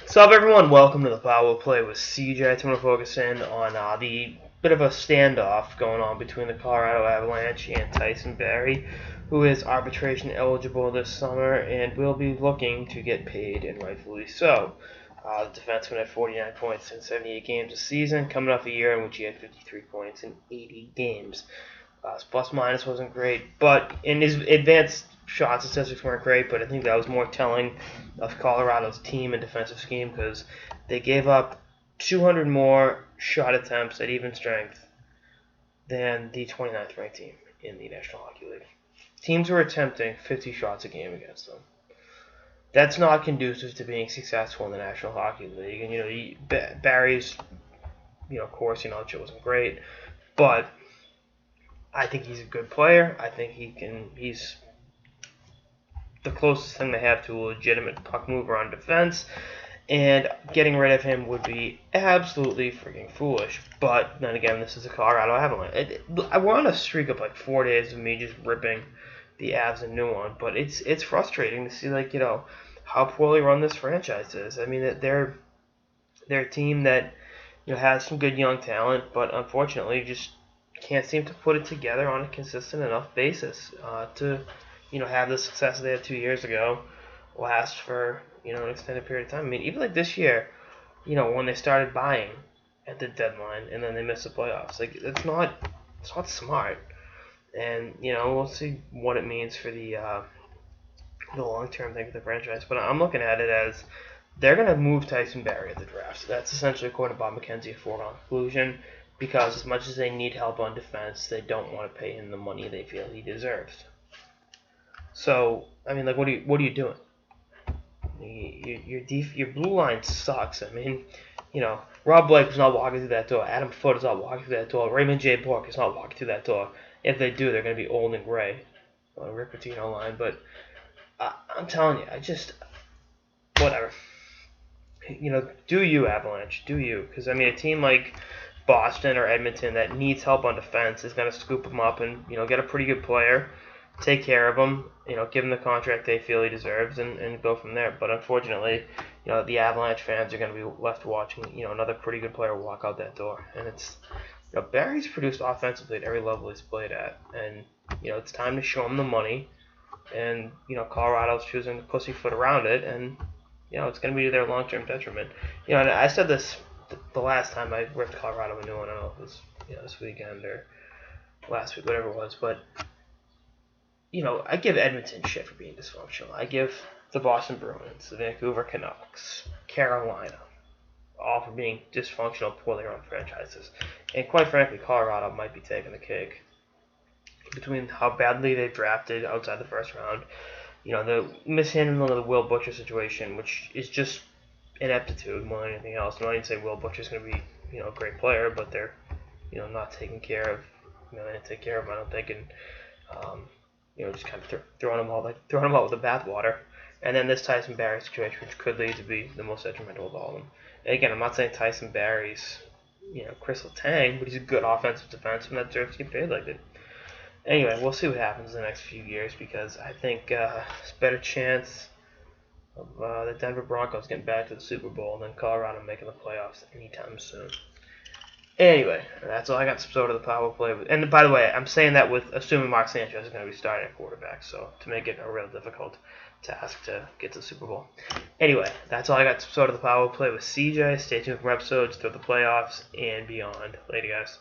What's up, everyone? Welcome to the Power Play with CJ. I'm going to focus in on the bit of a standoff going on between the Colorado Avalanche and Tyson Barrie, who is arbitration eligible this summer and will be looking to get paid, and rightfully so. The defenseman had 49 points in 78 games this season, coming off a year in which he had 53 points in 80 games. His plus-minus wasn't great, but in his advanced shot statistics weren't great, but I think that was more telling of Colorado's team and defensive scheme because they gave up 200 more shot attempts at even strength than the 29th ranked team in the National Hockey League. Teams were attempting 50 shots a game against them. That's not conducive to being successful in the National Hockey League. And, Barry's, course, it wasn't great, but I think he's a good player. I think he's the closest thing they have to a legitimate puck mover on defense, and getting rid of him would be absolutely freaking foolish. But then again, this is a Colorado Avalanche. We're on a streak of like 4 days of me just ripping the Avs a new one, but it's frustrating to see how poorly run this franchise is. I mean, they're a team that has some good young talent, but unfortunately just can't seem to put it together on a consistent enough basis to have the success they had 2 years ago last for an extended period of time. I mean, even like this year, when they started buying at the deadline and then they missed the playoffs, it's not smart. And we'll see what it means for the long-term thing for the franchise. But I'm looking at it as they're going to move Tyson Barrie at the draft. So that's essentially, according to Bob McKenzie, a foregone conclusion. Because as much as they need help on defense, they don't want to pay him the money they feel he deserves. So, I mean, what are you doing? Your blue line sucks. I mean, Rob Blake is not walking through that door. Adam Foote is not walking through that door. Raymond J. Bork is not walking through that door. If they do, they're going to be old and gray on a Rick Pitino line. But I'm telling you, whatever. Do you, Avalanche? Do you? Because, I mean, a team like Boston or Edmonton that needs help on defense is going to scoop him up and get a pretty good player, take care of him, give him the contract they feel he deserves, and go from there. But unfortunately, the Avalanche fans are going to be left watching another pretty good player walk out that door. And it's Barry's produced offensively at every level he's played at, and it's time to show him the money. And Colorado's choosing to pussyfoot around it, and it's going to be to their long-term detriment. And I said this the last time I ripped Colorado a new one. I don't know if it was this weekend or last week, whatever it was. But I give Edmonton shit for being dysfunctional. I give the Boston Bruins, the Vancouver Canucks, Carolina, all for being dysfunctional, poorly run franchises. And quite frankly, Colorado might be taking the cake between how badly they drafted outside the first round. The mishandling of the Will Butcher situation, which is just ineptitude more than anything else. I'm not even say Will Butcher's going to be a great player, but they're not taking care of they didn't take care of him, I don't think, and just kind of throwing him out with the bathwater. And then this Tyson Barrie situation, which could lead to be the most detrimental of all of them. And again, I'm not saying Tyson Barrie's Crystal Tang, but he's a good offensive defenseman that deserves to get paid like it. Anyway, we'll see what happens in the next few years because I think there's a better chance of the Denver Broncos getting back to the Super Bowl than Colorado making the playoffs anytime soon. Anyway, that's all I got to episode of the Power Play. And by the way, I'm saying that with assuming Mark Sanchez is going to be starting at quarterback, so to make it a real difficult task to get to the Super Bowl. Anyway, that's all I got to episode of the Power Play with CJ. Stay tuned for episodes through the playoffs and beyond. Later, guys.